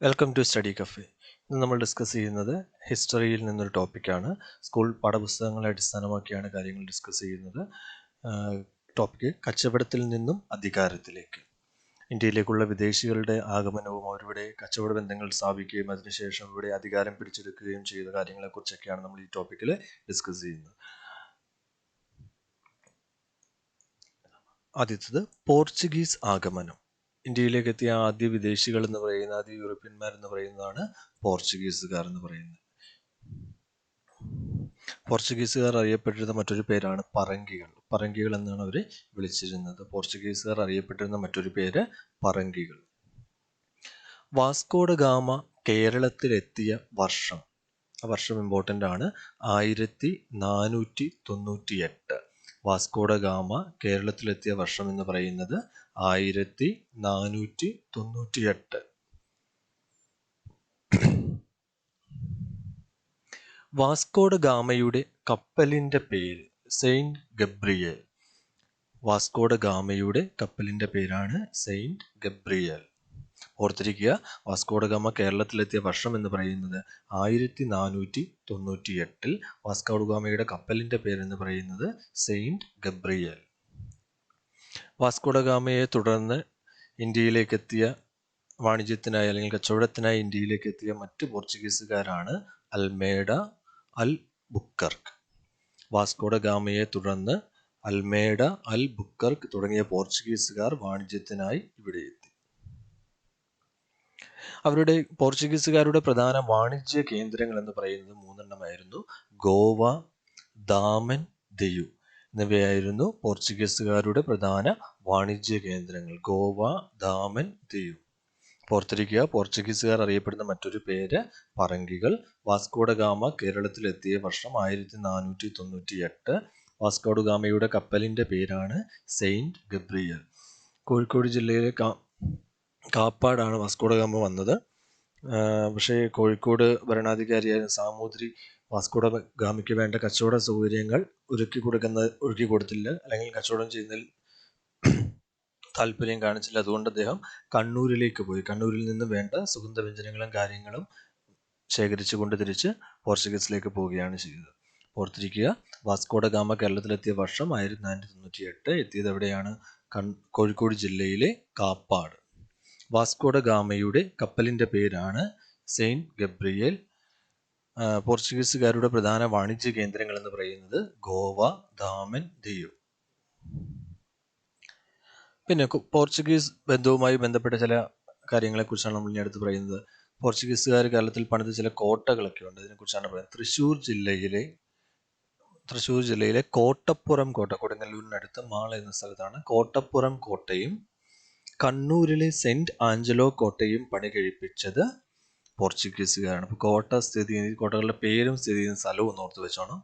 Welcome to study cafe. ഇന്ന് നമ്മൾ discuss ചെയ്യുന്നത് ഹിസ്റ്ററിയിൽ നിന്നൊരു ടോപ്പിക്കാണ്. സ്കൂൾ പാഠപുസ്തകങ്ങളെ അടിസ്ഥാനമാക്കിയാണ് കാര്യങ്ങൾ ഡിസ്കസ് ചെയ്യുന്നത്. ടോപ്പിക്ക് കച്ചവടത്തിൽ നിന്നും അധികാരത്തിലേക്ക്. ഇന്ത്യയിലേക്കുള്ള വിദേശികളുടെ ആഗമനവും അവരുടെ കച്ചവട ബന്ധങ്ങൾ സ്ഥാപിക്കുകയും അതിനുശേഷം ഇവിടെ അധികാരം പിടിച്ചെടുക്കുകയും ചെയ്ത കാര്യങ്ങളെക്കുറിച്ചൊക്കെയാണ് നമ്മൾ ഈ ടോപ്പിക്കിൽ ഡിസ്കസ് ചെയ്യുന്നത്. ആദ്യത്തേത് പോർച്ചുഗീസ് ആഗമനം. ഇന്ത്യയിലേക്ക് എത്തിയ ആദ്യ വിദേശികൾ എന്ന് പറയുന്ന ആദ്യ യൂറോപ്യന്മാർ എന്ന് പറയുന്നതാണ് പോർച്ചുഗീസുകാർ എന്ന് പറയുന്നത്. പോർച്ചുഗീസുകാർ അറിയപ്പെട്ടിരുന്ന മറ്റൊരു പേരാണ് പറങ്കികൾ. പറങ്കികൾ എന്നാണ് അവർ വിളിച്ചിരുന്നത്. പോർച്ചുഗീസുകാർ അറിയപ്പെട്ടിരുന്ന മറ്റൊരു പേര് പറങ്കികൾ. വാസ്കോ ഡ ഗാമ കേരളത്തിലെത്തിയ വർഷം, ആ വർഷം ഇമ്പോർട്ടൻ്റ് ആണ്. 1498. വാസ്കോ ഡ ഗാമ കേരളത്തിലെത്തിയ വർഷം എന്ന് പറയുന്നത് 1498. വാസ്കോ ഡ ഗാമയുടെ കപ്പലിന്റെ പേര് സെയിന്റ് ഗബ്രിയേൽ. വാസ്കോ ഡ ഗാമയുടെ കപ്പലിന്റെ പേരാണ് സെയിന്റ് ഗബ്രിയേൽ. ഓർത്തിരിക്കുക, വാസ്കോ ഡ ഗാമ കേരളത്തിലെത്തിയ വർഷം എന്ന് പറയുന്നത് 1498. വാസ്കോ ഡ ഗാമയുടെ കപ്പലിന്റെ പേരെന്ന് പറയുന്നത് സെയിന്റ് ഗബ്രിയേൽ. വാസ്കോ ഡ ഗാമയെ തുടർന്ന് ഇന്ത്യയിലേക്ക് എത്തിയ വാണിജ്യത്തിനായി അല്ലെങ്കിൽ കച്ചവടത്തിനായി ഇന്ത്യയിലേക്ക് എത്തിയ മറ്റ് പോർച്ചുഗീസുകാരാണ് അൽമേഡ, അൽ ബുക്കർക്ക്. വാസ്കോ ഡ ഗാമയെ തുടർന്ന് അൽമേഡ, അൽ ബുക്കർക്ക് തുടങ്ങിയ പോർച്ചുഗീസുകാർ വാണിജ്യത്തിനായി ഇവിടെ എത്തി. അവരുടെ പോർച്ചുഗീസുകാരുടെ പ്രധാന വാണിജ്യ കേന്ദ്രങ്ങൾ എന്ന് പറയുന്നത് 3 എണ്ണമായിരുന്നു. ഗോവ, ദാമൻ, ദിയു എന്നിവയായിരുന്നു പോർച്ചുഗീസുകാരുടെ പ്രധാന വാണിജ്യ കേന്ദ്രങ്ങൾ. ഗോവ, ദാമൻ, ദിയു. ഓർത്തിരിക്കുക, പോർച്ചുഗീസുകാർ അറിയപ്പെടുന്ന മറ്റൊരു പേര് പറങ്കികൾ. വാസ്കോ ഡ ഗാമ കേരളത്തിലെത്തിയ വർഷം 1498. വാസ്കോ ഡ ഗാമയുടെ കപ്പലിന്റെ പേരാണ് സെയിന്റ് ഗബ്രിയേൽ. കോഴിക്കോട് ജില്ലയിലെ കാപ്പാടാണ് വാസ്കോ ഡ ഗാമ വന്നത്. പക്ഷേ കോഴിക്കോട് ഭരണാധികാരിയായിരുന്ന സാമൂതിരി വാസ്കോ ഡ ഗാമയ്ക്ക് വേണ്ട കച്ചവട സൗകര്യങ്ങൾ ഒരുക്കി കൊടുത്തില്ല, അല്ലെങ്കിൽ കച്ചവടം ചെയ്യുന്നതിൽ താല്പര്യം കാണിച്ചില്ല. അതുകൊണ്ട് അദ്ദേഹം കണ്ണൂരിലേക്ക് പോയി. കണ്ണൂരിൽ നിന്ന് വേണ്ട സുഗന്ധവ്യഞ്ജനങ്ങളും കാര്യങ്ങളും ശേഖരിച്ചുകൊണ്ട് തിരിച്ച് പോർച്ചുഗീസിലേക്ക് പോവുകയാണ് ചെയ്തത്. ഓർത്തിരിക്കുക, വാസ്കോ ഡ ഗാമ കേരളത്തിലെത്തിയ വർഷം 1498. എത്തിയത് എവിടെയാണ്? കോഴിക്കോട് ജില്ലയിലെ കാപ്പാട്. വാസ്കോ ഡ ഗാമയുടെ കപ്പലിന്റെ പേരാണ് സെയിന്റ് ഗബ്രിയേൽ. പോർച്ചുഗീസുകാരുടെ പ്രധാന വാണിജ്യ കേന്ദ്രങ്ങൾ എന്ന് പറയുന്നത് ഗോവ, ദാമൻ, ദിയു. പിന്നെ പോർച്ചുഗീസ് ബന്ധവുമായി ബന്ധപ്പെട്ട ചില കാര്യങ്ങളെ കുറിച്ചാണ് നമ്മൾ ഇനി അടുത്ത് പറയുന്നത്. പോർച്ചുഗീസുകാർ കേരളത്തിൽ പണിത ചില കോട്ടകളൊക്കെ ഉണ്ട്, അതിനെക്കുറിച്ചാണ് പറയുന്നത്. തൃശ്ശൂർ ജില്ലയിലെ കോട്ടപ്പുറം കോട്ട, കൊടുങ്ങല്ലൂരിനടുത്ത് മാള എന്ന സ്ഥലത്താണ് കോട്ടപ്പുറം കോട്ടയും കണ്ണൂരിലെ സെന്റ് ആഞ്ചലോ കോട്ടയും പണി കഴിപ്പിച്ചത് പോർച്ചുഗീസുകാരാണ്. അപ്പോൾ കോട്ടകളുടെ പേരും സ്ഥിതി ചെയ്യുന്ന സ്ഥലവും ഒന്ന് ഓർത്ത് വെച്ചോണം.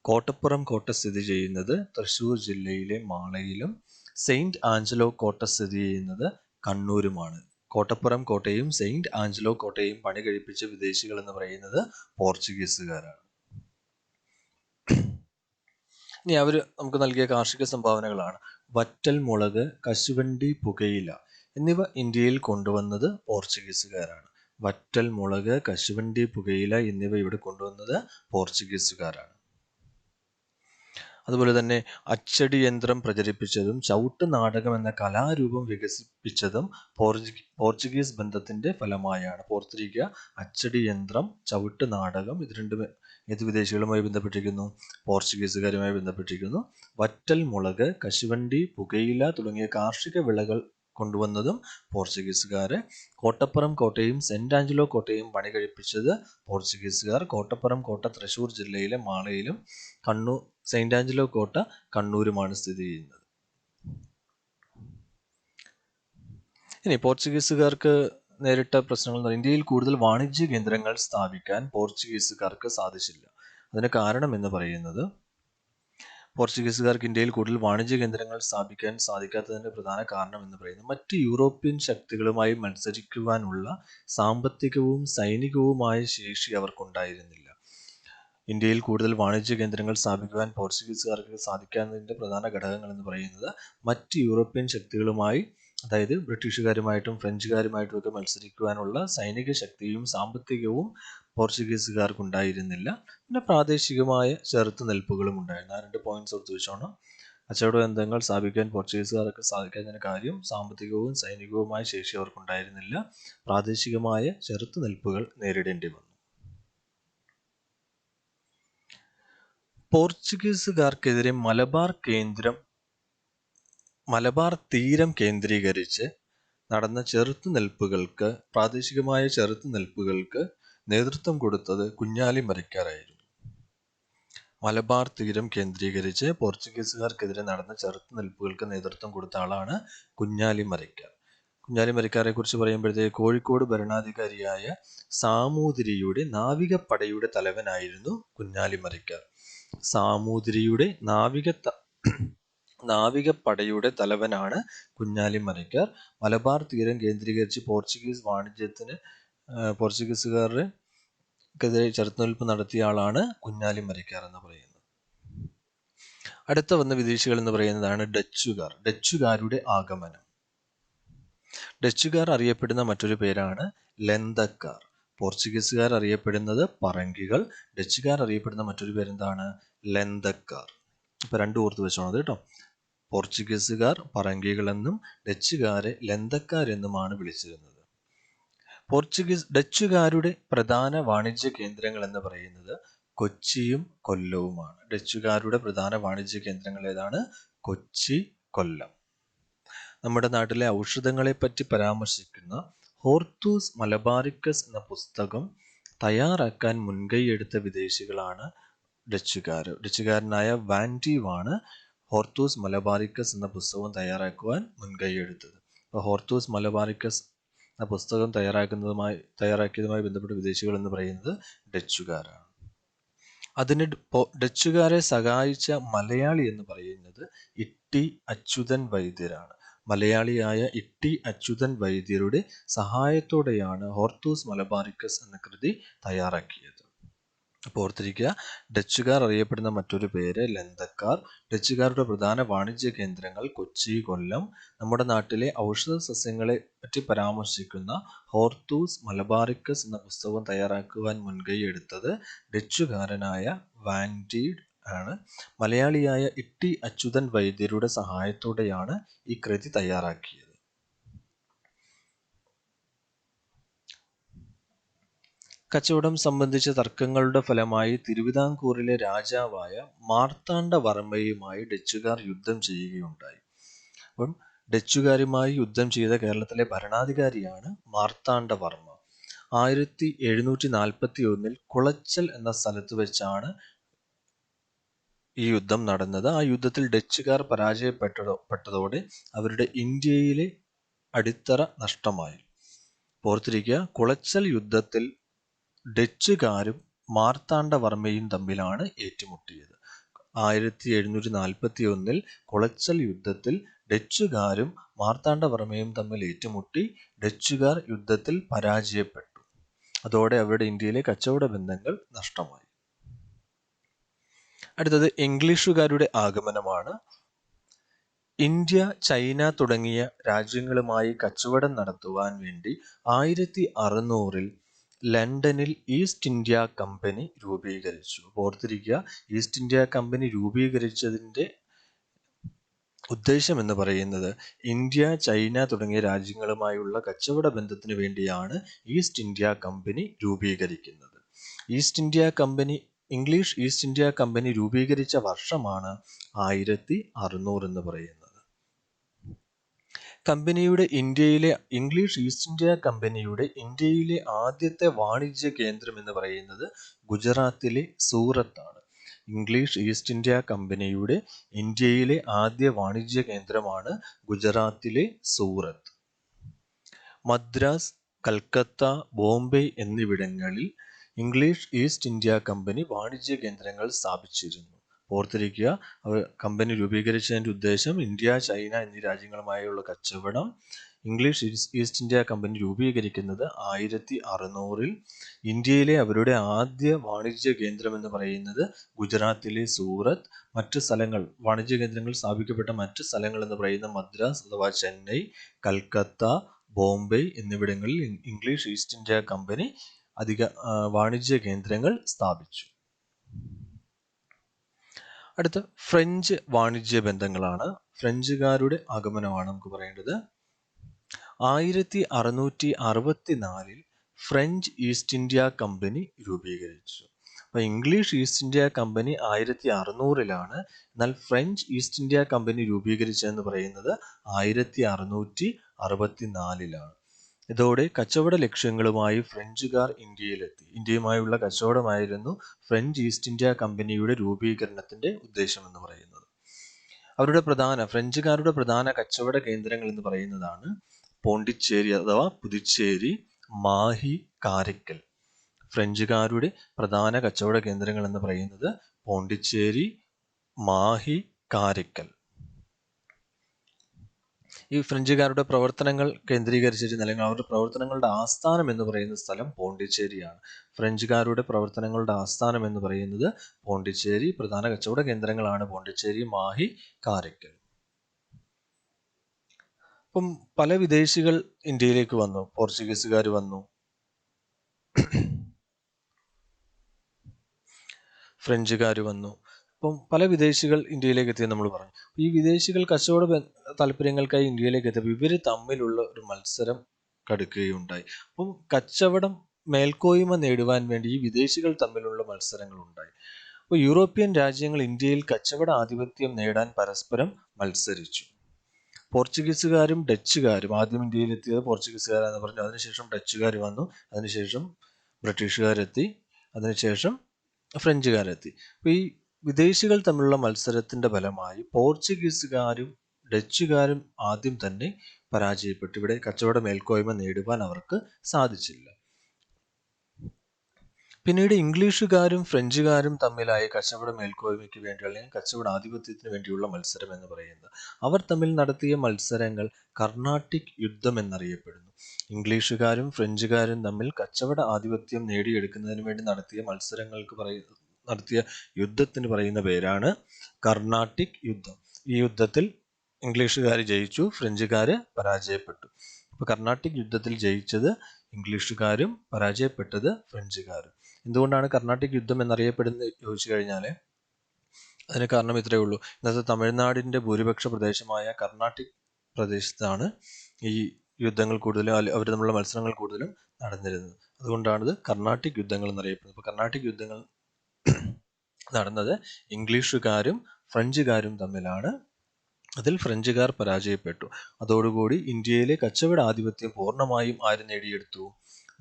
കോട്ടപ്പുറം കോട്ട സ്ഥിതി ചെയ്യുന്നത് തൃശ്ശൂർ ജില്ലയിലെ മാളയിലും സെയിന്റ് ആഞ്ചലോ കോട്ട സ്ഥിതി ചെയ്യുന്നത് കണ്ണൂരുമാണ്. കോട്ടപ്പുറം കോട്ടയും സെയിന്റ് ആഞ്ചലോ കോട്ടയും പണി കഴിപ്പിച്ച വിദേശികൾ എന്ന് പറയുന്നത് പോർച്ചുഗീസുകാരാണ്. ഇനി അവർ നമുക്ക് നൽകിയ കാർഷിക സംഭാവനകളാണ്. വറ്റൽ മുളക്, കശുവണ്ടി, പുകയില എന്നിവ ഇന്ത്യയിൽ കൊണ്ടുവന്നത് പോർച്ചുഗീസുകാരാണ്. വറ്റൽ മുളക്, കശുവണ്ടി, പുകയില എന്നിവ ഇവിടെ കൊണ്ടുവന്നത് പോർച്ചുഗീസുകാരാണ്. അതുപോലെ തന്നെ അച്ചടി യന്ത്രം പ്രചരിപ്പിച്ചതും ചവിട്ട് നാടകം എന്ന കലാരൂപം വികസിപ്പിച്ചതും പോർച്ചുഗീസ് ബന്ധത്തിന്റെ ഫലമായാണ്. ഓർത്തിരിക്കുക, അച്ചടി യന്ത്രം, ചവിട്ട് നാടകം, ഇത് രണ്ടും ഏത് വിദേശികളുമായി ബന്ധപ്പെട്ടിരിക്കുന്നു? പോർച്ചുഗീസുകാരുമായി ബന്ധപ്പെട്ടിരിക്കുന്നു. വറ്റൽ മുളക്, കശുവണ്ടി, പുകയില തുടങ്ങിയ കാർഷിക വിളകൾ കൊണ്ടുവന്നതും പോർച്ചുഗീസുകാര്. കോട്ടപ്പുറം കോട്ടയും സെന്റ് ആഞ്ചലോ കോട്ടയും പണി കഴിപ്പിച്ചത് പോർച്ചുഗീസുകാർ. കോട്ടപ്പുറം കോട്ട തൃശ്ശൂർ ജില്ലയിലെ മാളയിലും സെന്റ് ആഞ്ചലോ കോട്ട കണ്ണൂരുമാണ് സ്ഥിതി ചെയ്യുന്നത്. ഇനി പോർച്ചുഗീസുകാർക്ക് നേരിട്ട പ്രശ്നങ്ങൾ എന്ന് പറയുന്നത്, ഇന്ത്യയിൽ കൂടുതൽ വാണിജ്യ കേന്ദ്രങ്ങൾ സ്ഥാപിക്കാൻ പോർച്ചുഗീസുകാർക്ക് സാധിച്ചില്ല. അതിന് കാരണം എന്ന് പറയുന്നത്, പോർച്ചുഗീസുകാർക്ക് ഇന്ത്യയിൽ കൂടുതൽ വാണിജ്യ കേന്ദ്രങ്ങൾ സ്ഥാപിക്കാൻ സാധിക്കാത്തതിന്റെ പ്രധാന കാരണം എന്ന് പറയുന്നത്, മറ്റ് യൂറോപ്യൻ ശക്തികളുമായി മത്സരിക്കുവാനുള്ള സാമ്പത്തികവും സൈനികവുമായ ശേഷി അവർക്കുണ്ടായിരുന്നില്ല. ഇന്ത്യയിൽ കൂടുതൽ വാണിജ്യ കേന്ദ്രങ്ങൾ സ്ഥാപിക്കുവാൻ പോർച്ചുഗീസുകാർക്ക് സാധിക്കാത്തതിന്റെ പ്രധാന ഘടകങ്ങൾ എന്ന് പറയുന്നത്, മറ്റ് യൂറോപ്യൻ ശക്തികളുമായി അതായത് ബ്രിട്ടീഷുകാരുമായിട്ടും ഫ്രഞ്ചുകാരുമായിട്ടും ഒക്കെ മത്സരിക്കുവാനുള്ള സൈനിക ശക്തിയും സാമ്പത്തികവും പോർച്ചുഗീസുകാർക്കുണ്ടായിരുന്നില്ല. പിന്നെ പ്രാദേശികമായ ചെറുത്തുനിൽപ്പുകളും ഉണ്ടായിരുന്നു. ആ 2 പോയിന്റ്സ് ഓർത്ത് വെച്ചോണം. കച്ചവട ബന്ധങ്ങൾ സ്ഥാപിക്കാൻ പോർച്ചുഗീസുകാർക്ക് സാധിക്കാത്തതിന് കാര്യം സാമ്പത്തികവും സൈനികവുമായ ശേഷി അവർക്കുണ്ടായിരുന്നില്ല. പ്രാദേശികമായ ചെറുത്തുനിൽപ്പുകൾ നേരിടേണ്ടി വന്നു. പോർച്ചുഗീസുകാർക്കെതിരെ മലബാർ തീരം കേന്ദ്രീകരിച്ച് നടന്ന പ്രാദേശികമായ ചെറുത്തുനിൽപ്പുകൾക്ക് നേതൃത്വം കൊടുത്തത് കുഞ്ഞാലിമരയ്ക്കാരായിരുന്നു. മലബാർ തീരം കേന്ദ്രീകരിച്ച് പോർച്ചുഗീസുകാർക്കെതിരെ നടന്ന ചെറുത്തുനിൽപ്പുകൾക്ക് നേതൃത്വം കൊടുത്ത ആളാണ് കുഞ്ഞാലിമരയ്ക്കാർ. കുഞ്ഞാലിമരയ്ക്കാരെ കുറിച്ച് പറയുമ്പോഴത്തേക്ക് കോഴിക്കോട് ഭരണാധികാരിയായ സാമൂതിരിയുടെ നാവികപ്പടയുടെ തലവനായിരുന്നു കുഞ്ഞാലിമരയ്ക്കാർ. സാമൂതിരിയുടെ നാവികപ്പടയുടെ തലവനാണ് കുഞ്ഞാലിമരയ്ക്കാർ. മലബാർ തീരം കേന്ദ്രീകരിച്ച് പോർച്ചുഗീസുകാർക്കെതിരെ ചെറുത്തുനിൽപ്പ് നടത്തിയ ആളാണ് കുഞ്ഞാലിമരയ്ക്കാർ എന്ന് പറയുന്നത്. അടുത്ത വന്ന വിദേശികൾ എന്ന് പറയുന്നതാണ് ഡച്ചുകാരുടെ ആഗമനം. ഡച്ചുകാർ അറിയപ്പെടുന്ന മറ്റൊരു പേരാണ് ലെന്തക്കാർ. പോർച്ചുഗീസുകാർ അറിയപ്പെടുന്നത് പറങ്കികൾ, ഡച്ചുകാർ അറിയപ്പെടുന്ന മറ്റൊരു പേരെന്താണ്? ലെന്തക്കാർ. ഇപ്പൊ രണ്ടും ഓർത്ത് വെച്ചോണത് കേട്ടോ. പോർച്ചുഗീസുകാർ പറങ്കികളെന്നും ഡച്ചുകാരെ ലെന്തക്കാരെന്നുമാണ് വിളിച്ചിരുന്നത്. ഡച്ചുകാരുടെ പ്രധാന വാണിജ്യ കേന്ദ്രങ്ങൾ എന്ന് പറയുന്നത് കൊച്ചിയും കൊല്ലവുമാണ്. ഡച്ചുകാരുടെ പ്രധാന വാണിജ്യ കേന്ദ്രങ്ങൾ ഏതാണ്? കൊച്ചി, കൊല്ലം. നമ്മുടെ നാട്ടിലെ ഔഷധങ്ങളെ പറ്റി പരാമർശിക്കുന്ന ഹോർത്തൂസ് മലബാറിക്കസ് എന്ന പുസ്തകം തയ്യാറാക്കാൻ മുൻകൈയെടുത്ത വിദേശികളാണ് ഡച്ചുകാരനായ വാൻഡീവാണ് ഹോർത്തൂസ് മലബാറിക്കസ് എന്ന പുസ്തകം തയ്യാറാക്കുവാൻ മുൻകൈയെടുത്തത്. അപ്പോൾ ഹോർത്തൂസ് മലബാറിക്കസ് എന്ന പുസ്തകം തയ്യാറാക്കിയതുമായി ബന്ധപ്പെട്ട വിദേശികൾ എന്ന് പറയുന്നത് ഡച്ചുകാരാണ്. അതിന് ഡച്ചുകാരെ സഹായിച്ച മലയാളി എന്ന് പറയുന്നത് ഇട്ടി അച്യുതൻ വൈദ്യരാണ്. മലയാളിയായ ഇട്ടി അച്യുതൻ വൈദ്യരുടെ സഹായത്തോടെയാണ് ഹോർത്തൂസ് മലബാറിക്കസ് എന്ന കൃതി തയ്യാറാക്കിയത്. അപ്പോൾ ഓർത്തിരിക്കുക, ഡച്ചുകാർ അറിയപ്പെടുന്ന മറ്റൊരു പേര് ലെന്തക്കാർ. ഡച്ചുകാരുടെ പ്രധാന വാണിജ്യ കേന്ദ്രങ്ങൾ കൊച്ചി, കൊല്ലം. നമ്മുടെ നാട്ടിലെ ഔഷധ സസ്യങ്ങളെ പറ്റി പരാമർശിക്കുന്ന ഹോർത്തൂസ് മലബാറിക്കസ് എന്ന പുസ്തകം തയ്യാറാക്കുവാൻ മുൻകൈയെടുത്തത് ഡച്ചുകാരനായ വാൻഡീഡ് ആണ്. മലയാളിയായ ഇട്ടി അച്യുതൻ വൈദ്യരുടെ സഹായത്തോടെയാണ് ഈ കൃതി തയ്യാറാക്കിയത്. കച്ചവടം സംബന്ധിച്ച തർക്കങ്ങളുടെ ഫലമായി തിരുവിതാംകൂറിലെ രാജാവായ മാർത്താണ്ഡവർമ്മയുമായി ഡച്ചുകാർ യുദ്ധം ചെയ്യുകയുണ്ടായി. അപ്പം ഡച്ചുകാരുമായി യുദ്ധം ചെയ്ത കേരളത്തിലെ ഭരണാധികാരിയാണ് മാർത്താണ്ഡവർമ്മ. 1741 കുളച്ചൽ എന്ന സ്ഥലത്ത് വെച്ചാണ് ഈ യുദ്ധം നടന്നത്. ആ യുദ്ധത്തിൽ ഡച്ചുകാർ പരാജയപ്പെട്ടതോടെ അവരുടെ ഇന്ത്യയിലെ അടിത്തറ നഷ്ടമായി. ഓർത്തിരിക്കുക, കുളച്ചൽ യുദ്ധത്തിൽ ഡച്ചുകാരും മാർത്താണ്ഡവർമ്മയും തമ്മിലാണ് ഏറ്റുമുട്ടിയത്. 1741 കുളച്ചൽ യുദ്ധത്തിൽ ഡച്ചുകാരും മാർത്താണ്ഡവർമ്മയും തമ്മിൽ ഏറ്റുമുട്ടി. ഡച്ചുകാർ യുദ്ധത്തിൽ പരാജയപ്പെട്ടു. അതോടെ അവരുടെ ഇന്ത്യയിലെ കച്ചവട ബന്ധങ്ങൾ നഷ്ടമായി. അടുത്തത് ഇംഗ്ലീഷുകാരുടെ ആഗമനമാണ്. ഇന്ത്യ, ചൈന തുടങ്ങിയ രാജ്യങ്ങളുമായി കച്ചവടം നടത്തുവാൻ വേണ്ടി 1600 ലണ്ടനിൽ ഈസ്റ്റ് ഇന്ത്യ കമ്പനി രൂപീകരിച്ചു. ഓർത്തിരിക്കുക, ഈസ്റ്റ് ഇന്ത്യ കമ്പനി രൂപീകരിച്ചതിൻ്റെ ഉദ്ദേശം എന്ന് പറയുന്നത് ഇന്ത്യ, ചൈന തുടങ്ങിയ രാജ്യങ്ങളുമായുള്ള കച്ചവട ബന്ധത്തിന് വേണ്ടിയാണ് ഈസ്റ്റ് ഇന്ത്യ കമ്പനി രൂപീകരിക്കുന്നത്. ഇംഗ്ലീഷ് ഈസ്റ്റ് ഇന്ത്യ കമ്പനി രൂപീകരിച്ച വർഷമാണ് 1600 എന്ന് പറയുന്നത്. ഇംഗ്ലീഷ് ഈസ്റ്റ് ഇന്ത്യ കമ്പനിയുടെ ഇന്ത്യയിലെ ആദ്യത്തെ വാണിജ്യ കേന്ദ്രം എന്ന് പറയുന്നത് ഗുജറാത്തിലെ സൂറത്താണ്. ഇംഗ്ലീഷ് ഈസ്റ്റ് ഇന്ത്യ കമ്പനിയുടെ ഇന്ത്യയിലെ ആദ്യ വാണിജ്യ കേന്ദ്രമാണ് ഗുജറാത്തിലെ സൂറത്ത്. മദ്രാസ്, കൽക്കത്ത, ബോംബെ എന്നിവിടങ്ങളിൽ ഇംഗ്ലീഷ് ഈസ്റ്റ് ഇന്ത്യ കമ്പനി വാണിജ്യ കേന്ദ്രങ്ങൾ സ്ഥാപിച്ചിരുന്നു. ഓർത്തിരിക്കുക, കമ്പനി രൂപീകരിച്ചതിൻ്റെ ഉദ്ദേശം ഇന്ത്യ, ചൈന എന്നീ രാജ്യങ്ങളുമായുള്ള കച്ചവടം, ഇംഗ്ലീഷ് ഈസ്റ്റ് ഇന്ത്യ കമ്പനി രൂപീകരിക്കുന്നത് 1600-ൽ. ഇന്ത്യയിലെ അവരുടെ ആദ്യ വാണിജ്യ കേന്ദ്രം എന്ന് പറയുന്നത് ഗുജറാത്തിലെ സൂറത്ത്. മറ്റ് സ്ഥലങ്ങൾ, വാണിജ്യ കേന്ദ്രങ്ങൾ സ്ഥാപിക്കപ്പെട്ട മറ്റ് സ്ഥലങ്ങൾ എന്ന് പറയുന്ന മദ്രാസ് അഥവാ ചെന്നൈ, കൽക്കത്ത, ബോംബെ എന്നിവിടങ്ങളിൽ ഇംഗ്ലീഷ് ഈസ്റ്റ് ഇന്ത്യ കമ്പനി വാണിജ്യ കേന്ദ്രങ്ങൾ സ്ഥാപിച്ചു. അടുത്ത ഫ്രഞ്ച് വാണിജ്യ ബന്ധങ്ങളാണ്. ഫ്രഞ്ചുകാരുടെ ആഗമനമാണ് നമുക്ക് പറയേണ്ടത്. 1664-ൽ ഫ്രഞ്ച് ഈസ്റ്റ് ഇന്ത്യ കമ്പനി രൂപീകരിച്ചു. അപ്പൊ ഇംഗ്ലീഷ് ഈസ്റ്റ് ഇന്ത്യ കമ്പനി 1600-ലാണ്. എന്നാൽ ഫ്രഞ്ച് ഈസ്റ്റ് ഇന്ത്യ കമ്പനി രൂപീകരിച്ചതെന്ന് പറയുന്നത് 1664-ലാണ്. ഇതോടെ കച്ചവട ലക്ഷ്യങ്ങളുമായി ഫ്രഞ്ചുകാർ ഇന്ത്യയിലെത്തി. ഇന്ത്യയുമായുള്ള കച്ചവടമായിരുന്നു ഫ്രഞ്ച് ഈസ്റ്റ് ഇന്ത്യ കമ്പനിയുടെ രൂപീകരണത്തിന്റെ ഉദ്ദേശം എന്ന് പറയുന്നത്. ഫ്രഞ്ചുകാരുടെ പ്രധാന കച്ചവട കേന്ദ്രങ്ങൾ എന്ന് പറയുന്നതാണ് പോണ്ടിച്ചേരി അഥവാ പുതുച്ചേരി, മാഹി, കാരയ്ക്കൽ. ഫ്രഞ്ചുകാരുടെ പ്രധാന കച്ചവട കേന്ദ്രങ്ങൾ എന്ന് പറയുന്നത് പോണ്ടിച്ചേരി, മാഹി, കാരയ്ക്കൽ. ഈ ഫ്രഞ്ചുകാരുടെ പ്രവർത്തനങ്ങൾ കേന്ദ്രീകരിച്ചിരുന്ന അല്ലെങ്കിൽ അവരുടെ പ്രവർത്തനങ്ങളുടെ ആസ്ഥാനം എന്ന് പറയുന്ന സ്ഥലം പോണ്ടിച്ചേരിയാണ്. ഫ്രഞ്ചുകാരുടെ പ്രവർത്തനങ്ങളുടെ ആസ്ഥാനം എന്ന് പറയുന്നത് പോണ്ടിച്ചേരി. പ്രധാന കച്ചവട കേന്ദ്രങ്ങളാണ് പോണ്ടിച്ചേരി, മാഹി, കാരയ്ക്കൽ. അപ്പം പല വിദേശികൾ ഇന്ത്യയിലേക്ക് വന്നു. പോർച്ചുഗീസുകാർ വന്നു, ഫ്രഞ്ചുകാർ വന്നു. അപ്പം പല വിദേശികൾ ഇന്ത്യയിലേക്ക് എത്തിയെന്ന് നമ്മൾ പറഞ്ഞു. ഈ വിദേശികൾ കച്ചവട താല്പര്യങ്ങൾക്കായി ഇന്ത്യയിലേക്ക് എത്തിയപ്പോൾ ഇവർ തമ്മിലുള്ള ഒരു മത്സരം കടുക്കുകയുണ്ടായി. അപ്പം കച്ചവടം മേൽക്കോയ്മ നേടുവാൻ വേണ്ടി ഈ വിദേശികൾ തമ്മിലുള്ള മത്സരങ്ങൾ ഉണ്ടായി. അപ്പോൾ യൂറോപ്യൻ രാജ്യങ്ങൾ ഇന്ത്യയിൽ കച്ചവട ആധിപത്യം നേടാൻ പരസ്പരം മത്സരിച്ചു. പോർച്ചുഗീസുകാരും ഡച്ചുകാരും, ആദ്യം ഇന്ത്യയിലെത്തിയത് പോർച്ചുഗീസുകാരെന്ന് പറഞ്ഞു, അതിനുശേഷം ഡച്ചുകാർ വന്നു, അതിനുശേഷം ബ്രിട്ടീഷുകാരെത്തി, അതിനുശേഷം ഫ്രഞ്ചുകാരെത്തി. അപ്പോൾ ഈ വിദേശികൾ തമ്മിലുള്ള മത്സരത്തിന്റെ ഫലമായി പോർച്ചുഗീസുകാരും ഡച്ചുകാരും ആദ്യം തന്നെ പരാജയപ്പെട്ടു. ഇവിടെ കച്ചവട മേൽക്കോയ്മ നേടുവാൻ അവർക്ക് സാധിച്ചില്ല. പിന്നീട് ഇംഗ്ലീഷുകാരും ഫ്രഞ്ചുകാരും തമ്മിലായി കച്ചവട മേൽക്കോയ്മയ്ക്ക് വേണ്ടി അല്ലെങ്കിൽ കച്ചവട ആധിപത്യത്തിന് വേണ്ടിയുള്ള മത്സരം എന്ന് പറയുന്നത്. അവർ തമ്മിൽ നടത്തിയ മത്സരങ്ങൾ കർണാട്ടിക് യുദ്ധം എന്നറിയപ്പെടുന്നു. ഇംഗ്ലീഷുകാരും ഫ്രഞ്ചുകാരും തമ്മിൽ കച്ചവട ആധിപത്യം നേടിയെടുക്കുന്നതിന് വേണ്ടി നടത്തിയ യുദ്ധത്തിന് പറയുന്ന പേരാണ് കർണാട്ടിക് യുദ്ധം. ഈ യുദ്ധത്തിൽ ഇംഗ്ലീഷുകാർ ജയിച്ചു, ഫ്രഞ്ചുകാർ പരാജയപ്പെട്ടു. അപ്പൊ കർണാട്ടിക് യുദ്ധത്തിൽ ജയിച്ചത് ഇംഗ്ലീഷുകാരും പരാജയപ്പെട്ടത് ഫ്രഞ്ചുകാരും. എന്തുകൊണ്ടാണ് കർണാട്ടിക് യുദ്ധം എന്നറിയപ്പെടുന്നത് ചോദിച്ചു കഴിഞ്ഞാൽ അതിന് കാരണം ഇത്രയേ ഉള്ളൂ. ഇന്നത്തെ തമിഴ്നാടിന്റെ ഭൂരിപക്ഷ പ്രദേശമായ കർണാട്ടിക് പ്രദേശത്താണ് ഈ യുദ്ധങ്ങൾ കൂടുതലും അവർ തമ്മിലുള്ള മത്സരങ്ങൾ കൂടുതലും നടന്നിരുന്നത്. അതുകൊണ്ടാണ് ഇത് കർണാട്ടിക് യുദ്ധങ്ങൾ എന്നറിയപ്പെടുന്നത്. അപ്പോൾ കർണാട്ടിക് യുദ്ധങ്ങൾ നടന്നത് ഇംഗ്ലീഷുകാരും ഫ്രഞ്ചുകാരും തമ്മിലാണ്. അതിൽ ഫ്രഞ്ചുകാർ പരാജയപ്പെട്ടു. അതോടുകൂടി ഇന്ത്യയിലെ കച്ചവട ആധിപത്യം പൂർണ്ണമായും ആര് നേടിയെടുത്തു?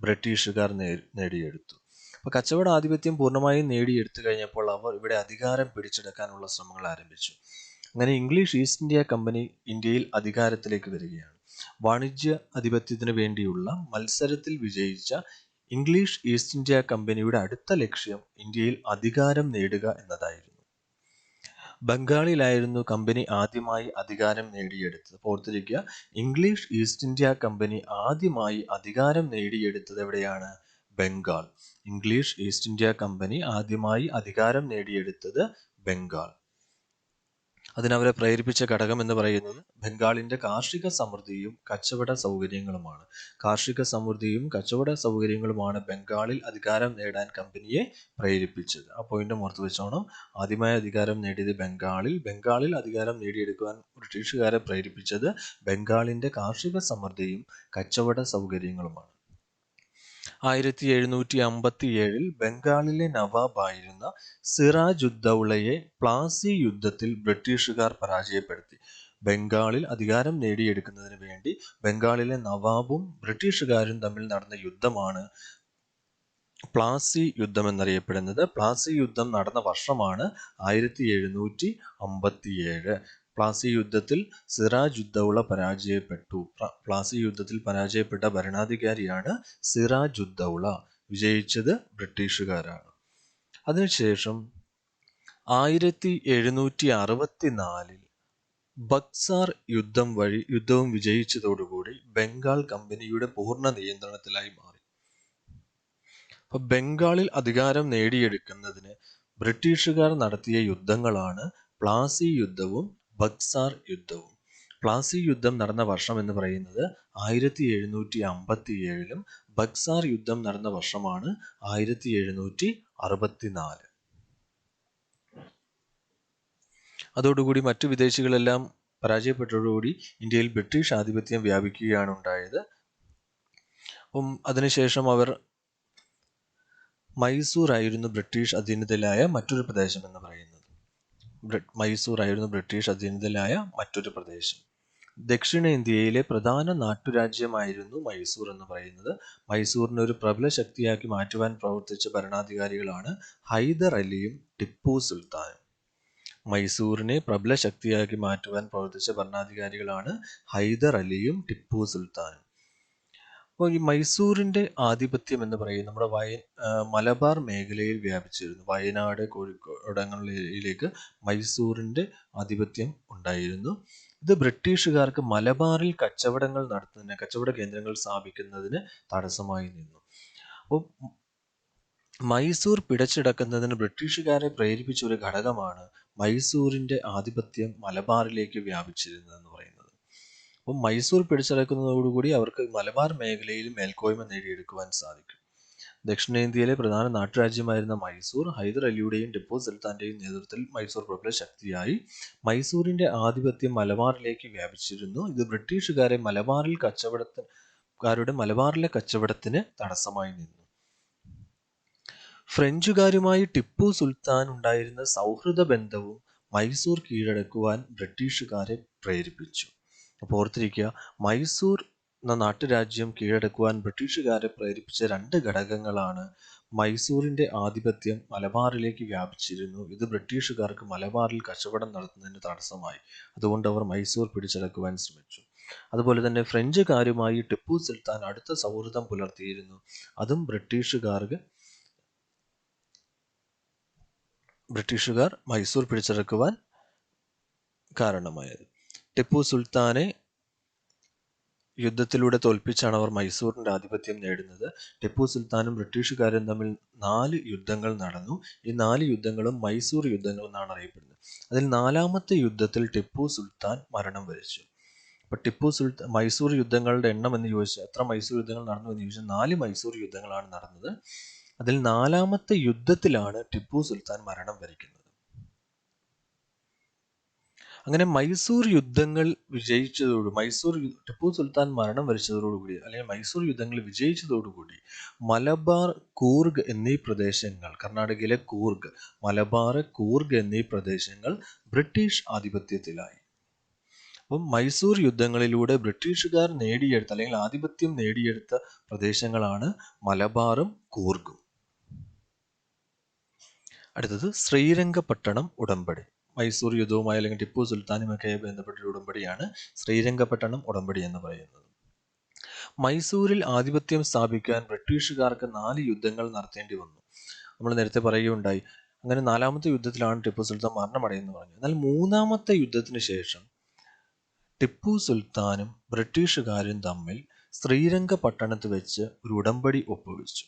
ബ്രിട്ടീഷുകാർ നേടിയെടുത്തു. അപ്പൊ കച്ചവട ആധിപത്യം പൂർണ്ണമായും നേടിയെടുത്തു കഴിഞ്ഞപ്പോൾ അവർ ഇവിടെ അധികാരം പിടിച്ചെടുക്കാനുള്ള ശ്രമങ്ങൾ ആരംഭിച്ചു. അങ്ങനെ ഇംഗ്ലീഷ് ഈസ്റ്റ് ഇന്ത്യ കമ്പനി ഇന്ത്യയിൽ അധികാരത്തിലേക്ക് വരികയാണ്. വാണിജ്യ ആധിപത്യത്തിന് വേണ്ടിയുള്ള മത്സരത്തിൽ വിജയിച്ച ഇംഗ്ലീഷ് ഈസ്റ്റ് ഇന്ത്യ കമ്പനിയുടെ അടുത്ത ലക്ഷ്യം ഇന്ത്യയിൽ അധികാരം നേടുക എന്നതായിരുന്നു. ബംഗാളിലായിരുന്നു കമ്പനി ആദ്യമായി അധികാരം നേടിയെടുത്തത്. ഓർത്തിരിക്കുക, ഇംഗ്ലീഷ് ഈസ്റ്റ് ഇന്ത്യ കമ്പനി ആദ്യമായി അധികാരം നേടിയെടുത്തത് എവിടെയാണ്? Bengal. English east India company ആദ്യമായി അധികാരം നേടിയെടുത്തത് ബംഗാൾ. അതിനവരെ പ്രേരിപ്പിച്ച ഘടകം എന്ന് പറയുന്നത് ബംഗാളിന്റെ കാർഷിക സമൃദ്ധിയും കച്ചവട സൗകര്യങ്ങളുമാണ്. കാർഷിക സമൃദ്ധിയും കച്ചവട സൗകര്യങ്ങളുമാണ് ബംഗാളിൽ അധികാരം നേടാൻ കമ്പനിയെ പ്രേരിപ്പിച്ചത്. ആ പോയിന്റ് ഓർത്ത് വെച്ചോണം. ആദ്യമായി അധികാരം നേടിയത് ബംഗാളിൽ അധികാരം നേടിയെടുക്കുവാൻ ബ്രിട്ടീഷുകാരെ പ്രേരിപ്പിച്ചത് ബംഗാളിന്റെ കാർഷിക സമൃദ്ധിയും കച്ചവട സൗകര്യങ്ങളുമാണ്. 1757-ൽ ബംഗാളിലെ നവാബായിരുന്ന സിറാജുദ്ദൗളയെ പ്ലാസി യുദ്ധത്തിൽ ബ്രിട്ടീഷുകാർ പരാജയപ്പെടുത്തി. ബംഗാളിൽ അധികാരം നേടിയെടുക്കുന്നതിന് വേണ്ടി ബംഗാളിലെ നവാബും ബ്രിട്ടീഷുകാരും തമ്മിൽ നടന്ന യുദ്ധമാണ് പ്ലാസി യുദ്ധം എന്നറിയപ്പെടുന്നത്. പ്ലാസി യുദ്ധം നടന്ന വർഷമാണ് 1757. പ്ലാസി യുദ്ധത്തിൽ സിറാജുദ്ദൗള പരാജയപ്പെട്ടു. പ്ലാസി യുദ്ധത്തിൽ പരാജയപ്പെട്ട ഭരണാധികാരിയാണ് സിറാജുദ്ദൗള. വിജയിച്ചത് ബ്രിട്ടീഷുകാരാണ്. അതിനുശേഷം 1764-ൽ ബക്സാർ യുദ്ധവും വിജയിച്ചതോടുകൂടി ബംഗാൾ കമ്പനിയുടെ പൂർണ്ണ നിയന്ത്രണത്തിലായി മാറി. അപ്പൊ ബംഗാളിൽ അധികാരം നേടിയെടുക്കുന്നതിന് ബ്രിട്ടീഷുകാർ നടത്തിയ യുദ്ധങ്ങളാണ് പ്ലാസി യുദ്ധവും ബക്സാർ യുദ്ധവും. പ്ലാസി യുദ്ധം നടന്ന വർഷം എന്ന് പറയുന്നത് 1757-ലും ബക്സാർ യുദ്ധം നടന്ന വർഷമാണ് 1764. അതോടുകൂടി മറ്റു വിദേശികളെല്ലാം പരാജയപ്പെട്ടതോടുകൂടി ഇന്ത്യയിൽ ബ്രിട്ടീഷ് ആധിപത്യം വ്യാപിക്കുകയാണ് ഉണ്ടായത്. അപ്പം അതിനുശേഷം മൈസൂർ ആയിരുന്നു ബ്രിട്ടീഷ് അധീനതയിലായ മറ്റൊരു പ്രദേശം എന്ന് പറയുന്നത്. മൈസൂർ ആയിരുന്നു ബ്രിട്ടീഷ് അധീനതയിലായ മറ്റൊരു പ്രദേശം. ദക്ഷിണേന്ത്യയിലെ പ്രധാന നാട്ടുരാജ്യമായിരുന്നു മൈസൂർ എന്ന് പറയുന്നത്. മൈസൂരിനെ ഒരു പ്രബല ശക്തിയാക്കി മാറ്റുവാൻ പ്രവർത്തിച്ച ഭരണാധികാരികളാണ് ഹൈദർ അലിയും ടിപ്പു സുൽത്താനും. മൈസൂരിനെ പ്രബല ശക്തിയാക്കി മാറ്റുവാൻ പ്രവർത്തിച്ച ഭരണാധികാരികളാണ് ഹൈദർ അലിയും ടിപ്പു സുൽത്താനും. അപ്പോൾ ഈ മൈസൂരിന്റെ ആധിപത്യം എന്ന് പറയുന്നത് നമ്മുടെ മലബാർ മേഖലയിൽ വ്യാപിച്ചിരുന്നു. വയനാട്, കോഴിക്കോടങ്ങളിലേക്ക് മൈസൂരിന്റെ ആധിപത്യം ഉണ്ടായിരുന്നു. ഇത് ബ്രിട്ടീഷുകാർക്ക് മലബാറിൽ കച്ചവട കേന്ദ്രങ്ങൾ സ്ഥാപിക്കുന്നതിന് തടസ്സമായി നിന്നു. അപ്പോൾ മൈസൂർ പിടിച്ചടക്കുന്നതിന് ബ്രിട്ടീഷുകാരെ പ്രേരിപ്പിച്ച ഒരു ഘടകമാണ് മൈസൂരിന്റെ ആധിപത്യം മലബാറിലേക്ക് വ്യാപിച്ചിരുന്നതെന്ന് പറയുന്നത്. അപ്പം മൈസൂർ പിടിച്ചടക്കുന്നതോടുകൂടി അവർക്ക് മലബാർ മേഖലയിൽ മേൽക്കോയ്മ നേടിയെടുക്കുവാൻ സാധിക്കും. ദക്ഷിണേന്ത്യയിലെ പ്രധാന നാട്ടുരാജ്യമായിരുന്ന മൈസൂർ ഹൈദർ അലിയുടെയും ടിപ്പു സുൽത്താന്റെയും നേതൃത്വത്തിൽ മൈസൂർ പ്രബല ശക്തിയായി. മൈസൂരിന്റെ ആധിപത്യം മലബാറിലേക്ക് വ്യാപിച്ചിരുന്നു. ഇത് ബ്രിട്ടീഷുകാരെ മലബാറിലെ കച്ചവടത്തിന് തടസ്സമായി നിന്നു. ഫ്രഞ്ചുകാരുമായി ടിപ്പു സുൽത്താൻ ഉണ്ടായിരുന്ന സൗഹൃദ ബന്ധവും മൈസൂർ കീഴടക്കുവാൻ ബ്രിട്ടീഷുകാരെ പ്രേരിപ്പിച്ചു. അപ്പോൾ ഓർത്തിരിക്കുക, മൈസൂർ എന്ന നാട്ടുരാജ്യം കീഴടക്കുവാൻ ബ്രിട്ടീഷുകാരെ പ്രേരിപ്പിച്ച രണ്ട് ഘടകങ്ങളാണ്. മൈസൂരിന്റെ ആധിപത്യം മലബാറിലേക്ക് വ്യാപിച്ചിരുന്നു. ഇത് ബ്രിട്ടീഷുകാർക്ക് മലബാറിൽ കച്ചവടം നടത്തുന്നതിന് തടസ്സമായി. അതുകൊണ്ട് അവർ മൈസൂർ പിടിച്ചടക്കുവാൻ ശ്രമിച്ചു. അതുപോലെ തന്നെ ഫ്രഞ്ചുകാരുമായി ടിപ്പു സുൽത്താൻ അടുത്ത സൗഹൃദം പുലർത്തിയിരുന്നു. അതും ബ്രിട്ടീഷുകാർ മൈസൂർ പിടിച്ചടക്കുവാൻ കാരണമായത്. ടിപ്പു സുൽത്താനെ യുദ്ധത്തിലൂടെ തോൽപ്പിച്ചാണ് അവർ മൈസൂരിന്റെ ആധിപത്യം നേടുന്നത്. ടിപ്പു സുൽത്താനും ബ്രിട്ടീഷുകാരും തമ്മിൽ 4 യുദ്ധങ്ങൾ നടന്നു. ഈ 4 യുദ്ധങ്ങളും മൈസൂർ യുദ്ധങ്ങൾ എന്നാണ് അറിയപ്പെടുന്നത്. അതിൽ 4ാമത്തെ യുദ്ധത്തിൽ ടിപ്പു സുൽത്താൻ മരണം വരിച്ചു. അപ്പൊ മൈസൂർ യുദ്ധങ്ങളുടെ എണ്ണം എന്ന് ചോദിച്ചാൽ എത്ര മൈസൂർ യുദ്ധങ്ങൾ നടന്നു എന്ന് ചോദിച്ചാൽ 4 മൈസൂർ യുദ്ധങ്ങളാണ് നടന്നത്. അതിൽ 4ാമത്തെ യുദ്ധത്തിലാണ് ടിപ്പു സുൽത്താൻ മരണം വരിക്കുന്നത്. അങ്ങനെ മൈസൂർ യുദ്ധങ്ങൾ ടിപ്പു സുൽത്താൻ മരണം വരിച്ചതോടുകൂടി അല്ലെങ്കിൽ മൈസൂർ യുദ്ധങ്ങൾ വിജയിച്ചതോടുകൂടി മലബാർ, കൂർഗ് എന്നീ പ്രദേശങ്ങൾ, കർണാടകയിലെ കൂർഗ് എന്നീ പ്രദേശങ്ങൾ ബ്രിട്ടീഷ് ആധിപത്യത്തിലായി. അപ്പം മൈസൂർ യുദ്ധങ്ങളിലൂടെ ബ്രിട്ടീഷുകാർ നേടിയെടുത്ത അല്ലെങ്കിൽ ആധിപത്യം നേടിയെടുത്ത പ്രദേശങ്ങളാണ് മലബാറും കൂർഗും. അടുത്തത് ശ്രീരംഗപട്ടണം ഉടമ്പടി. മൈസൂർ യുദ്ധവുമായി അല്ലെങ്കിൽ ടിപ്പു സുൽത്താനുമൊക്കെ ബന്ധപ്പെട്ട ഒരു ഉടമ്പടിയാണ് ശ്രീരംഗപട്ടണം ഉടമ്പടി എന്ന് പറയുന്നത്. മൈസൂരിൽ ആധിപത്യം സ്ഥാപിക്കാൻ ബ്രിട്ടീഷുകാർക്ക് 4 യുദ്ധങ്ങൾ നടത്തേണ്ടി വന്നു. നമ്മൾ നേരത്തെ പറയുകയുണ്ടായി. അങ്ങനെ 4ാമത്തെ യുദ്ധത്തിലാണ് ടിപ്പു സുൽത്താൻ മരണമടയുന്നു പറഞ്ഞു. എന്നാൽ 3ാമത്തെ യുദ്ധത്തിന് ശേഷം ടിപ്പു സുൽത്താനും ബ്രിട്ടീഷുകാരും തമ്മിൽ ശ്രീരംഗപട്ടണത്ത് വെച്ച് ഒരു ഉടമ്പടി ഒപ്പുവെച്ചു.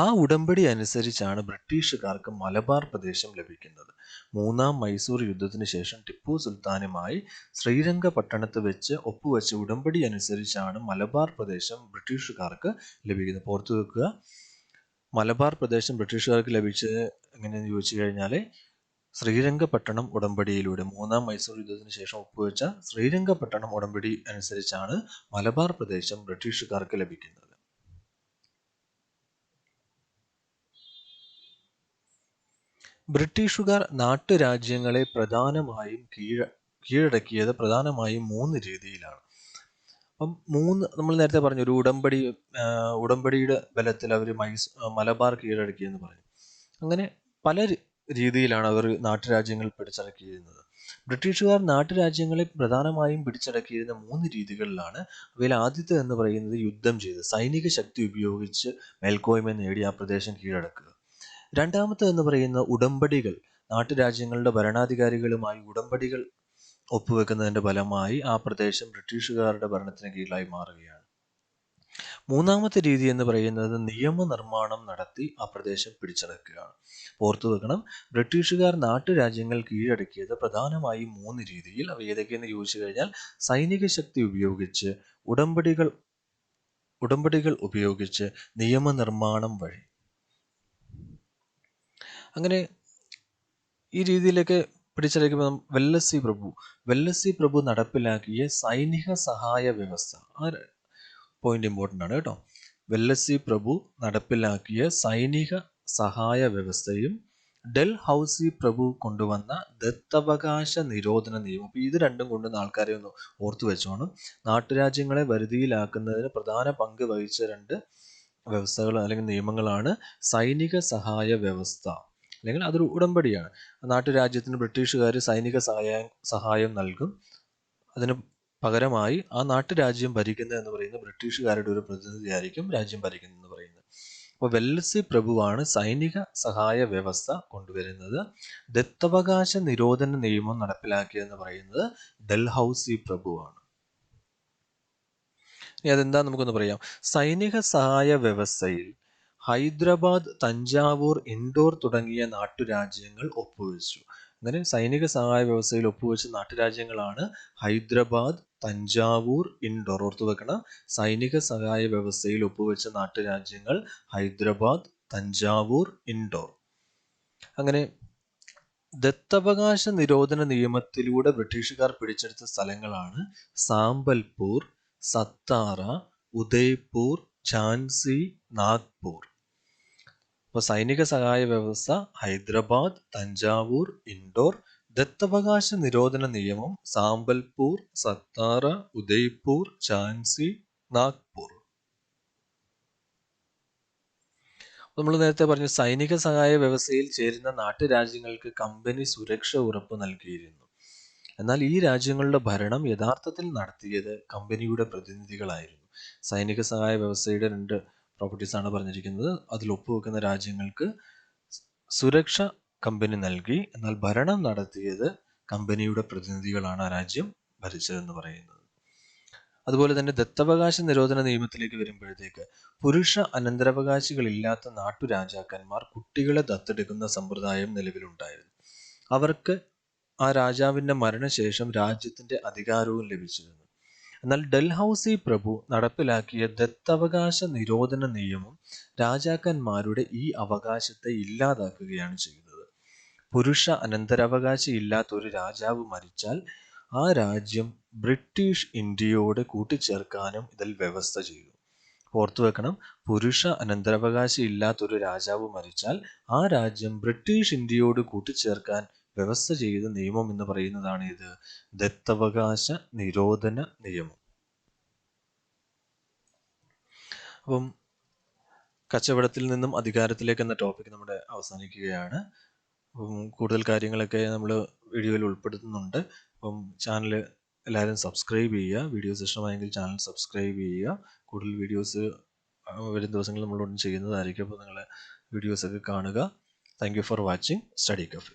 ആ ഉടമ്പടി അനുസരിച്ചാണ് ബ്രിട്ടീഷുകാർക്ക് മലബാർ പ്രദേശം ലഭിക്കുന്നത്. 3ാം മൈസൂർ യുദ്ധത്തിന് ശേഷം ടിപ്പു സുൽത്താനുമായി ശ്രീരംഗപട്ടണത്ത് വെച്ച് ഒപ്പുവെച്ച ഉടമ്പടി അനുസരിച്ചാണ് മലബാർ പ്രദേശം ബ്രിട്ടീഷുകാർക്ക് ലഭിക്കുന്നത്. ഓർത്തു വെക്കുക, മലബാർ പ്രദേശം ബ്രിട്ടീഷുകാർക്ക് ലഭിച്ചത് എങ്ങനെയെന്ന് ചോദിച്ചു കഴിഞ്ഞാൽ ശ്രീരംഗപട്ടണം ഉടമ്പടിയിലൂടെ 3ാം മൈസൂർ യുദ്ധത്തിന് ശേഷം ഒപ്പുവെച്ച ശ്രീരംഗപട്ടണം ഉടമ്പടി അനുസരിച്ചാണ് മലബാർ പ്രദേശം ബ്രിട്ടീഷുകാർക്ക് ലഭിക്കുന്നത്. ബ്രിട്ടീഷുകാർ നാട്ടുരാജ്യങ്ങളെ കീഴടക്കിയത് പ്രധാനമായും 3 രീതിയിലാണ്. അപ്പം നമ്മൾ നേരത്തെ പറഞ്ഞു, ഒരു ഉടമ്പടിയുടെ ബലത്തിൽ അവർ മലബാർ കീഴടക്കി എന്ന് പറഞ്ഞു. അങ്ങനെ പല രീതിയിലാണ് അവർ നാട്ടുരാജ്യങ്ങൾ പിടിച്ചടക്കിയിരുന്നത്. ബ്രിട്ടീഷുകാർ നാട്ടുരാജ്യങ്ങളെ പ്രധാനമായും പിടിച്ചടക്കിയിരുന്ന 3 രീതികളിലാണ്. അവയിൽ ആദ്യത്തെ എന്ന് പറയുന്നത് യുദ്ധം ചെയ്ത് സൈനിക ശക്തി ഉപയോഗിച്ച് മേൽക്കോയ്മ നേടി ആ പ്രദേശം കീഴടക്കുക. രണ്ടാമത്തെ എന്ന് പറയുന്ന ഉടമ്പടികൾ, നാട്ടുരാജ്യങ്ങളുടെ ഭരണാധികാരികളുമായി ഉടമ്പടികൾ ഒപ്പുവെക്കുന്നതിൻ്റെ ഫലമായി ആ പ്രദേശം ബ്രിട്ടീഷുകാരുടെ ഭരണത്തിന് കീഴിലായി മാറുകയാണ്. മൂന്നാമത്തെ രീതി എന്ന് പറയുന്നത് നിയമനിർമ്മാണം നടത്തി ആ പ്രദേശം പിടിച്ചടക്കുകയാണ്. ഓർത്തു വെക്കണം, ബ്രിട്ടീഷുകാർ നാട്ടുരാജ്യങ്ങൾ കീഴടക്കിയത് പ്രധാനമായും 3 രീതിയിൽ. അവ ഏതൊക്കെയെന്ന് ചോദിച്ചു കഴിഞ്ഞാൽ, സൈനിക ശക്തി ഉപയോഗിച്ച്, ഉടമ്പടികൾ ഉപയോഗിച്ച്, നിയമനിർമ്മാണം വഴി. അങ്ങനെ ഈ രീതിയിലൊക്കെ പിടിച്ചടക്കുമ്പോൾ വെല്ലസി പ്രഭു നടപ്പിലാക്കിയ സൈനിക സഹായ വ്യവസ്ഥ, ആ പോയിന്റ് ഇമ്പോർട്ടൻ്റ് ആണ് കേട്ടോ. വെല്ലസി പ്രഭു നടപ്പിലാക്കിയ സൈനിക സഹായ വ്യവസ്ഥയും ഡൽഹൌസി പ്രഭു കൊണ്ടുവന്ന ദത്തവകാശ നിരോധന നിയമം. അപ്പോൾ ഇത് രണ്ടും കൊണ്ടുവന്ന ആൾക്കാരെ ഒന്ന് ഓർത്തു വെച്ചോണം. നാട്ടുരാജ്യങ്ങളെ വരുതിയിലാക്കുന്നതിന് പ്രധാന പങ്ക് വഹിച്ച 2 വ്യവസ്ഥകൾ അല്ലെങ്കിൽ നിയമങ്ങളാണ് സൈനിക സഹായ വ്യവസ്ഥ, അല്ലെങ്കിൽ അതൊരു ഉടമ്പടിയാണ്. നാട്ടുരാജ്യത്തിന് ബ്രിട്ടീഷുകാർ സൈനിക സഹായം നൽകും. അതിന് പകരമായി ആ നാട്ടുരാജ്യം ഭരിക്കുന്നത് എന്ന് പറയുന്നത് ബ്രിട്ടീഷുകാരുടെ ഒരു പ്രതിനിധിയായിരിക്കും രാജ്യം ഭരിക്കുന്നത് എന്ന് പറയുന്നത്. അപ്പോൾ വെല്ലസി പ്രഭുവാണ് സൈനിക സഹായ വ്യവസ്ഥ കൊണ്ടുവരുന്നത്. ദത്തവകാശ നിരോധന നിയമം നടപ്പിലാക്കിയതെന്ന് പറയുന്നത് ഡൽഹൌസി പ്രഭുവാണ്. ഇനി അതെന്താ നമുക്കൊന്ന് പറയാം. സൈനിക സഹായ വ്യവസ്ഥയിൽ ഹൈദരാബാദ്, തഞ്ചാവൂർ, ഇൻഡോർ തുടങ്ങിയ നാട്ടുരാജ്യങ്ങൾ ഒപ്പുവെച്ചു. അങ്ങനെ സൈനിക സഹായ വ്യവസ്ഥയിൽ ഒപ്പുവെച്ച നാട്ടുരാജ്യങ്ങളാണ് ഹൈദരാബാദ്, തഞ്ചാവൂർ, ഇൻഡോർ. ഓർത്തു വെക്കണം, സൈനിക സഹായ വ്യവസ്ഥയിൽ ഒപ്പുവെച്ച നാട്ടുരാജ്യങ്ങൾ ഹൈദരാബാദ്, തഞ്ചാവൂർ, ഇൻഡോർ. അങ്ങനെ ദത്തവകാശ നിരോധന നിയമത്തിലൂടെ ബ്രിട്ടീഷുകാർ പിടിച്ചെടുത്ത സ്ഥലങ്ങളാണ് സാമ്പൽപൂർ, സത്താറ, ഉദയ്പൂർ, ഝാൻസി, നാഗ്പൂർ. അപ്പോൾ സൈനിക സഹായ വ്യവസ്ഥ ഹൈദരാബാദ്, തഞ്ചാവൂർ, ഇൻഡോർ. ദത്തവകാശ നിരോധന നിയമം സാമ്പൽപൂർ, സത്താറ, ഉദയ്പൂർ, ഝാൻസി, നാഗ്പൂർ. നമ്മൾ നേരത്തെ പറഞ്ഞു, സൈനിക സഹായ വ്യവസ്ഥയിൽ ചേരുന്ന നാട്ടുരാജ്യങ്ങൾക്ക് കമ്പനി സുരക്ഷ ഉറപ്പ് നൽകിയിരുന്നു. എന്നാൽ ഈ രാജ്യങ്ങളുടെ ഭരണം യഥാർത്ഥത്തിൽ നടത്തിയത് കമ്പനിയുടെ പ്രതിനിധികളായിരുന്നു. സൈനിക സഹായ വ്യവസ്ഥയുടെ 2 പ്രോപ്പർട്ടീസ് ആണ് പറഞ്ഞിരിക്കുന്നത്. അതിൽ ഒപ്പുവെക്കുന്ന രാജ്യങ്ങൾക്ക് സുരക്ഷ കമ്പനി നൽകി, എന്നാൽ ഭരണം നടത്തിയത് കമ്പനിയുടെ പ്രതിനിധികളാണ് ആ രാജ്യം ഭരിച്ചതെന്ന് പറയുന്നത്. അതുപോലെ തന്നെ ദത്തവകാശ നിരോധന നിയമത്തിലേക്ക് വരുമ്പോഴത്തേക്ക് പുരുഷ അനന്തരാവകാശികളില്ലാത്ത നാട്ടുരാജാക്കന്മാർ കുട്ടികളെ ദത്തെടുക്കുന്ന സമ്പ്രദായം നിലവിലുണ്ടായിരുന്നു. അവർക്ക് ആ രാജാവിൻ്റെ മരണശേഷം രാജ്യത്തിൻ്റെ അധികാരവും ലഭിച്ചിരുന്നു. എന്നാൽ ഡൽഹൌസി പ്രഭു നടപ്പിലാക്കിയ ദത്തവകാശ നിരോധന നിയമം രാജാക്കന്മാരുടെ ഈ അവകാശത്തെ ഇല്ലാതാക്കുകയാണ് ചെയ്യുന്നത്. പുരുഷ അനന്തരാവകാശി ഇല്ലാത്ത ഒരു രാജാവ് മരിച്ചാൽ ആ രാജ്യം ബ്രിട്ടീഷ് ഇന്ത്യയോട് കൂട്ടിച്ചേർക്കാനും ഇതിൽ വ്യവസ്ഥ ചെയ്തു. ഓർത്തു വെക്കണം, പുരുഷ അനന്തരാവകാശി ഇല്ലാത്തൊരു രാജാവ് മരിച്ചാൽ ആ രാജ്യം ബ്രിട്ടീഷ് ഇന്ത്യയോട് കൂട്ടിച്ചേർക്കാൻ വ്യവസ്ഥ ചെയ്ത നിയമം എന്ന് പറയുന്നതാണ് ഇത് ദത്തവകാശ നിരോധന നിയമം. അപ്പം കച്ചവടത്തിൽ നിന്നും അധികാരത്തിലേക്ക് എന്ന ടോപ്പിക് നമ്മുടെ അവസാനിക്കുകയാണ്. അപ്പം കൂടുതൽ കാര്യങ്ങളൊക്കെ നമ്മൾ വീഡിയോയിൽ ഉൾപ്പെടുത്തുന്നുണ്ട്. അപ്പം ചാനൽ എല്ലാവരും സബ്സ്ക്രൈബ് ചെയ്യുക. വീഡിയോസ് ഇഷ്ടമായെങ്കിൽ ചാനൽ സബ്സ്ക്രൈബ് ചെയ്യുക. കൂടുതൽ വീഡിയോസ് വരും ദിവസങ്ങളിൽ നമ്മളോട് ചെയ്യുന്നതായിരിക്കും. അപ്പോൾ നിങ്ങൾ വീഡിയോസൊക്കെ കാണുക. Thank you for watching study cafe.